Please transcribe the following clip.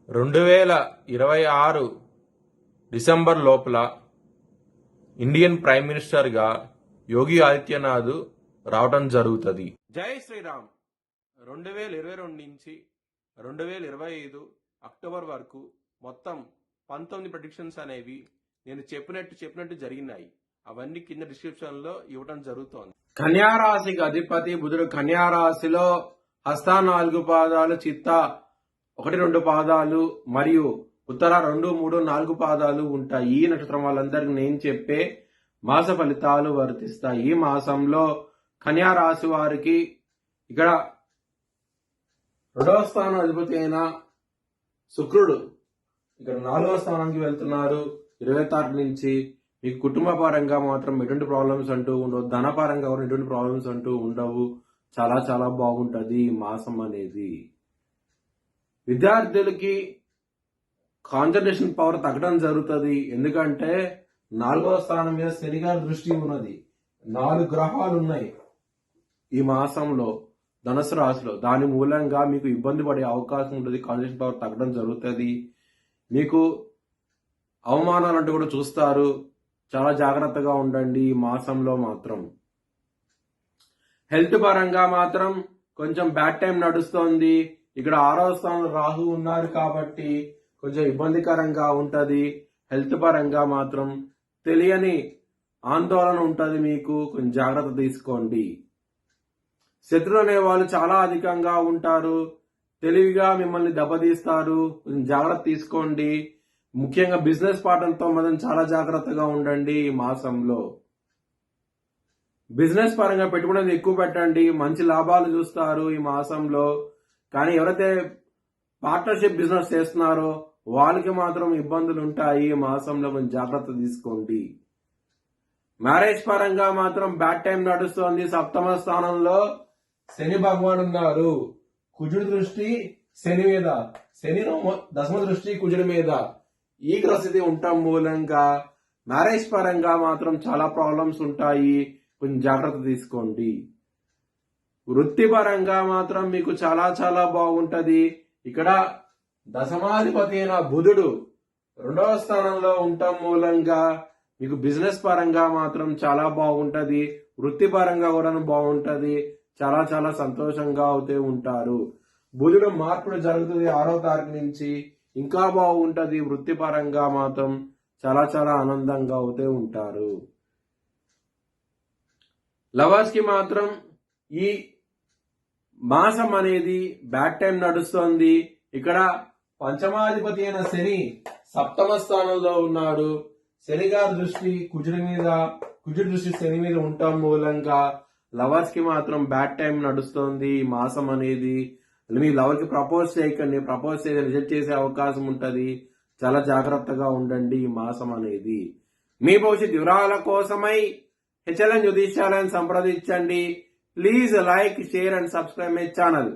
2026 December లోపల Indian prime మినిస్టర్గా యోగి ఆదిత్యనాథ్ రావటం జరుగుతుంది. జై శ్రీరామ్. 2022 నుంచి 2025 అక్టోబర్ వరకు మొత్తం 19 ప్రెడిక్షన్స్ అనేవి నేను చెప్పినట్టు జరిగినాయి. అవన్నీ కింద డిస్క్రిప్షన్ లో ఇవ్వడం జరుగుతోంది. కన్యారాశికి అధిపతి బుధుడు కన్యారాశిలో హస్త 4 పాదాలు, చిత్త 1-2 పాదాలు మరియు ఉత్తర 2-3-4 పాదాలు ఉంటాయి. ఈ నక్షత్రం వాళ్ళందరికీ నేను చెప్పే మాస ఫలితాలు వర్తిస్తాయి. ఈ మాసంలో కన్యా రాశి వారికి ఇక్కడ 2వ స్థానం అధిపతి అయిన శుక్రుడు ఇక్కడ 4వ స్థానానికి వెళ్తున్నారు. 20 తారీఖు నుంచి మీకు కుటుంబ పరంగా మాత్రం ఎటువంటి ప్రాబ్లమ్స్ అంటూ ఉండవు, ధన పరంగా కూడా ఎటువంటి ప్రాబ్లమ్స్ అంటూ ఉండవు. చాలా చాలా బాగుంటది ఈ మాసం అనేది. విద్యార్థులకి కాన్సన్ట్రేషన్ పవర్ తగ్గడం జరుగుతుంది. ఎందుకంటే 4వ స్థానం మీద శని గారి దృష్టి ఉన్నది. 4 గ్రహాలు ఉన్నాయి ఈ మాసంలో ధనుసు రాశిలో. దాని మూలంగా మీకు ఇబ్బంది పడే అవకాశం ఉంటుంది. కాన్సన్ట్రేషన్ పవర్ తగ్గడం జరుగుతుంది. మీకు అవమానాలు అంటూ కూడా చూస్తారు. చాలా జాగ్రత్తగా ఉండండి ఈ మాసంలో మాత్రం. హెల్త్ పరంగా మాత్రం కొంచెం బ్యాడ్ టైం నడుస్తోంది. ఇక్కడ 6వ స్థానంలో రాహు ఉన్నారు కాబట్టి కొంచెం ఇబ్బందికరంగా ఉంటది. హెల్త్ పరంగా మాత్రం తెలియని ఆందోళన ఉంటది. మీకు కొంచెం జాగ్రత్త తీసుకోండి. శత్రులు అనే వాళ్ళు చాలా అధికంగా ఉంటారు. తెలివిగా మిమ్మల్ని దెబ్బతీస్తారు. కొంచెం జాగ్రత్త తీసుకోండి. ముఖ్యంగా బిజినెస్ పార్ట్నర్తో మాత్రం చాలా జాగ్రత్తగా ఉండండి ఈ మాసంలో. బిజినెస్ పరంగా పెట్టుబడి ఎక్కువ పెట్టండి. మంచి లాభాలు చూస్తారు ఈ మాసంలో. కానీ ఎవరైతే పార్ట్నర్షిప్ బిజినెస్ చేస్తున్నారో వాళ్ళకి మాత్రం ఇబ్బందులు ఉంటాయి ఈ మాసంలో. కొంచెం జాగ్రత్త తీసుకోండి. మ్యారేజ్ పరంగా మాత్రం బ్యాడ్ టైం నడుస్తోంది. 7వ స్థానంలో శని భగవాన్ ఉన్నారు. కుజుడి దృష్టి శని మీద, శని 10వ దృష్టి కుజుడి మీద. ఈ గ్రహస్థితి ఉండటం మూలంగా మ్యారేజ్ పరంగా మాత్రం చాలా ప్రాబ్లమ్స్ ఉంటాయి. కొంచెం జాగ్రత్త తీసుకోండి. వృత్తిపరంగా మాత్రం మీకు చాలా చాలా బాగుంటది. ఇక్కడ దశమాధిపతి అయిన బుధుడు 2వ స్థానంలో ఉండటం మూలంగా మీకు బిజినెస్ పరంగా మాత్రం చాలా బాగుంటది. వృత్తిపరంగా కూడా బాగుంటది. చాలా చాలా సంతోషంగా అవుతూ ఉంటారు. బుధుడు మార్పులు జరుగుతుంది 6వ తారీఖు నుంచి. ఇంకా బాగుంటది. వృత్తిపరంగా మాత్రం చాలా చాలా ఆనందంగా అవుతూ ఉంటారు. లవర్స్ కి మాత్రం ఈ మాసం అనేది బ్యాడ్ టైం నడుస్తోంది. ఇక్కడ పంచమాధిపతి అయిన శని 7వ స్థానంలో ఉన్నాడు. శని గారి దృష్టి కుజుడి మీద, కుజుడి దృష్టి శని మీద ఉండటం మూలంగా లవర్స్ కి మాత్రం బ్యాడ్ టైం నడుస్తోంది ఈ మాసం అనేది. మీ లవర్ కి ప్రపోజ్ చేయకండి. ప్రపోజ్ చేసి రిజెక్ట్ చేసే అవకాశం ఉంటది. చాలా జాగ్రత్తగా ఉండండి ఈ మాసం అనేది. మీ భవిష్యత్ వివరాల కోసమై HLN జ్యోతిష్యాలయాన్ని సంప్రదించండి. Please like, share and subscribe my channel.